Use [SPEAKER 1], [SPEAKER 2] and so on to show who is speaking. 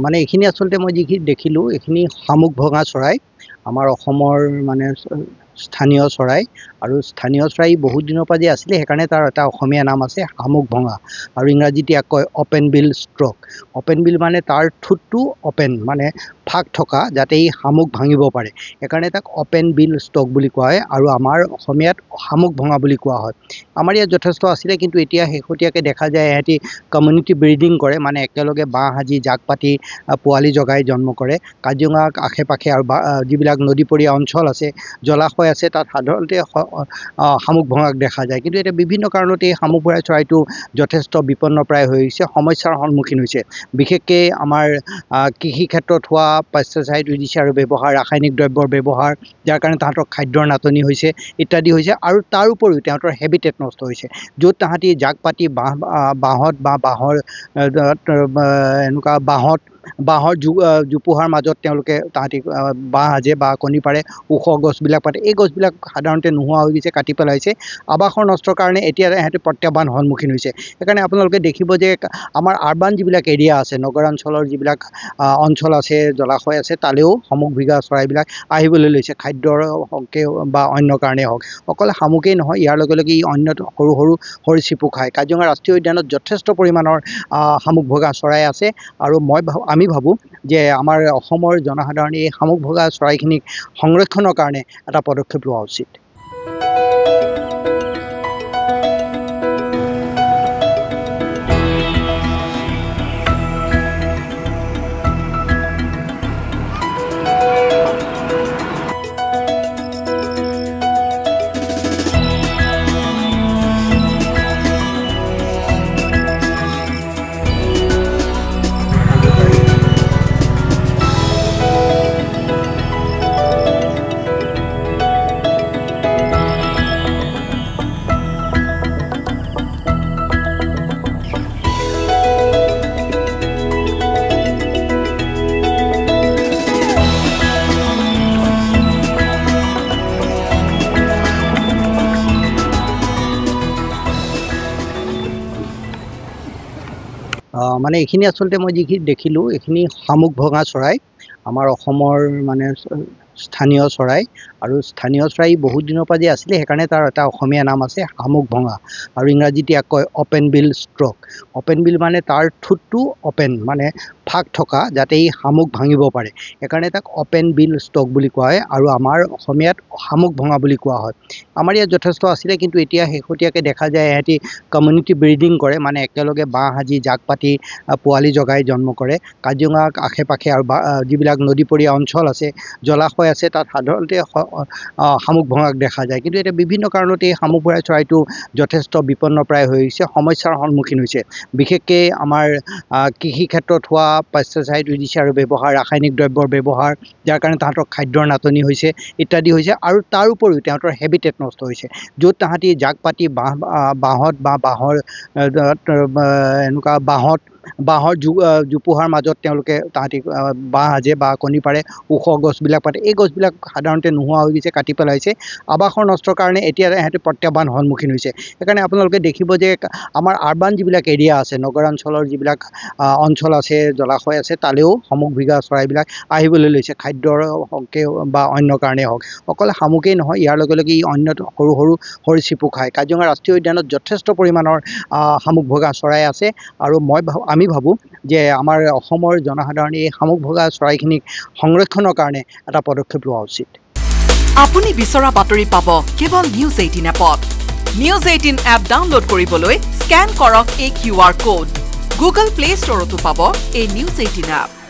[SPEAKER 1] মানে এইখিনি আচলতে মই যিখিনি দেখিলোঁ এইখিনি শামুক ভঙা চৰাই আমাৰ অসমৰ মানে স্থানীয় চৰাই আৰু স্থানীয় চৰাই বহুত দিনৰ পৰা যে আছিলে সেইকাৰণে তাৰ এটা অসমীয়া নাম আছে শামুক ভঙা আৰু ইংৰাজীত ইয়াক কয় অপেন বিল ষ্ট্ৰক। অপেন বিল মানে তাৰ ঠোঁটটো অপেন মানে ফাঁক থকা যাতে ই শামুক ভাঙিব পাৰে, সেইকাৰণে তাক অপেন বিল ষ্টক বুলি কোৱা হয় আৰু আমাৰ অসমীয়াত শামুক ভঙা বুলি কোৱা হয়। আমাৰ ইয়াত যথেষ্ট আছিলে, কিন্তু এতিয়া শেহতীয়াকৈ দেখা যায় ইহঁতি কমিউনিটি ব্ৰিডিং কৰে, মানে একেলগে বাঁহ সাজি জাক পাতি পোৱালি জগাই জন্ম কৰে। কাজিৰঙা আশে পাশে আৰু যিবিলাক নদীপৰীয়া অঞ্চল আছে, জলাশয় আছে, তাত সাধাৰণতে শামুক ভঙাক দেখা যায়। কিন্তু এতিয়া বিভিন্ন কাৰণতে এই শামুক ভঙা চৰাইটো যথেষ্ট বিপন্নপ্ৰায় হৈ আহিছে, সমস্যাৰ সন্মুখীন হৈছে। বিশেষকৈ আমাৰ কৃষি ক্ষেত্ৰত হোৱা পেষ্টিচাইড আৰু ব্যৱহাৰ, ৰাসায়নিক দ্ৰব্যৰ ব্যৱহাৰ, যাৰ কাৰণে তাহাঁতৰ খাদ্যৰ নাটনি হৈছে ইত্যাদি হৈছে। আৰু তাৰ উপৰিও তাহাঁতৰ হেবিটেট নষ্ট হৈছে, য'ত তাহাঁতি জাক পাতি বাঁহত বা বাঁহৰ এনেকুৱা বাঁহৰ জোপোহাৰ মাজত তাহাঁতি বাঁহ সাজে বা কণী পাৰে, ওখ গছবিলাক পাতে। এই গছবিলাক সাধাৰণতে নোহোৱা হৈ গৈছে, কাটি পেলাইছে। আৱাসৰ নষ্টৰ কাৰণে এতিয়া সিহঁতে প্ৰত্যাহ্বান সন্মুখীন হৈছে। সেইকাৰণে আপোনালোকে দেখিব যে আমাৰ আৰ্বান যিবিলাক এৰিয়া আছে, নগৰাঞ্চলৰ যিবিলাক অঞ্চল আছে, জলাশয় আছে, তালৈও শামুক ভঙা চৰাইবিলাক আহিবলৈ লৈছে, খাদ্যৰ হকে বা অন্য কাৰণেই হওক। অকল শামুকেই নহয়, ইয়াৰ লগে লগে ই অন্য সৰু সৰু সৰীসৃপো খায়। কাজিৰঙা ৰাষ্ট্ৰীয় উদ্যানত যথেষ্ট পৰিমাণৰ শামুক ভঙা চৰাই আছে আৰু আমি ভাবোঁ যে আমাৰ অসমৰ জনসাধাৰণে এই শামুক ভঙা চৰাইখিনিক সংৰক্ষণৰ কাৰণে এটা পদক্ষেপ লোৱা উচিত। মানে এইখিনি আচলতে মই যিখিনি দেখিলোঁ এইখিনি শামুক ভঙা চৰাই আমাৰ অসমৰ মানে স্থানীয় চৰাই আৰু স্থানীয় চৰাই বহুত দিনৰ পৰা যে আছিলে সেইকাৰণে তাৰ এটা অসমীয়া নাম আছে শামুক ভঙা আৰু ইংৰাজীত ইয়াক কয় অপেন বিল ষ্ট্ৰক। অপেন বিল মানে তাৰ ঠোঁটটো অপেন মানে ফাঁক থকা যাতে ই শামুক ভাঙিব পাৰে, সেইকাৰণে তাক অপেন বিল ষ্টক বুলি কোৱা হয় আৰু আমাৰ অসমীয়াত শামুক ভঙা বুলি কোৱা হয়। আমাৰ ইয়াত যথেষ্ট আছিলে, কিন্তু এতিয়া শেহতীয়াকৈ দেখা যায় ইহঁতি কমিউনিটি ব্ৰিডিং কৰে, মানে একেলগে বাঁহ সাজি জাক পাতি পোৱালি জগাই জন্ম কৰে। কাজিৰঙা আশে পাশে আৰু যিবিলাক নদীপৰীয়া অঞ্চল আছে, জলাশয় আছে, তাত সাধাৰণতে শামুক ভঙাক দেখা যায়। কিন্তু এতিয়া বিভিন্ন কাৰণতে এই শামুক ভঙা চৰাইটো যথেষ্ট বিপন্নপ্ৰায় হৈ আহিছে, সমস্যাৰ সন্মুখীন হৈছে। বিশেষকৈ আমাৰ কৃষি ক্ষেত্ৰত হোৱা পেষ্টিচাইড আৰু ব্যৱহাৰ, ৰাসায়নিক দ্ৰব্যৰ ব্যৱহাৰ, যাৰ কাৰণে তাহাঁতৰ খাদ্যৰ নাটনি হৈছে ইত্যাদি হৈছে। আৰু তাৰ উপৰিও তাহাঁতৰ হেবিটেট নষ্ট হৈছে, য'ত তাহাঁতি জাক পাতি বাঁহত বা বাঁহৰ এনেকুৱা বাঁহৰ জোপোহাৰ মাজত তাহাঁতি বাঁহ সাজে বা কণী পাৰে, ওখ গছবিলাক পাতে। এই গছবিলাক সাধাৰণতে নোহোৱা হৈ গৈছে, কাটি পেলাইছে। আৱাসৰ নষ্টৰ কাৰণে এতিয়া সিহঁতে প্ৰত্যাহ্বান সন্মুখীন হৈছে। সেইকাৰণে আপোনালোকে দেখিব যে আমাৰ আৰ্বান যিবিলাক এৰিয়া আছে, নগৰাঞ্চলৰ যিবিলাক অঞ্চল আছে, জলাশয় আছে, তালৈও শামুক ভঙা চৰাইবিলাক আহিবলৈ লৈছে, খাদ্যৰ হকে বা অন্য কাৰণেই হওক। অকল শামুকেই নহয়, ইয়াৰ লগে লগে ই অন্য সৰু সৰু সৰীসৃপো খায়। কাজিৰঙা ৰাষ্ট্ৰীয় উদ্যানত যথেষ্ট পৰিমাণৰ শামুক ভঙা চৰাই আছে আৰু আমি ভাবোঁ যে আমাৰ অসমৰ জনসাধাৰণে এই শামুক ভঙা চৰাইখিনিক সংৰক্ষণৰ কাৰণে এটা পদক্ষেপ লোৱা উচিত।
[SPEAKER 2] আপুনি বিচৰা বাতৰি পাব কেৱল নিউজ 18 এপত। নিউজ 18 এপ ডাউনলোড কৰিবলৈ স্কেন কৰক এই QR কোড। গুগল প্লে ষ্টৰতো পাব এই নিউজ 18 এপ।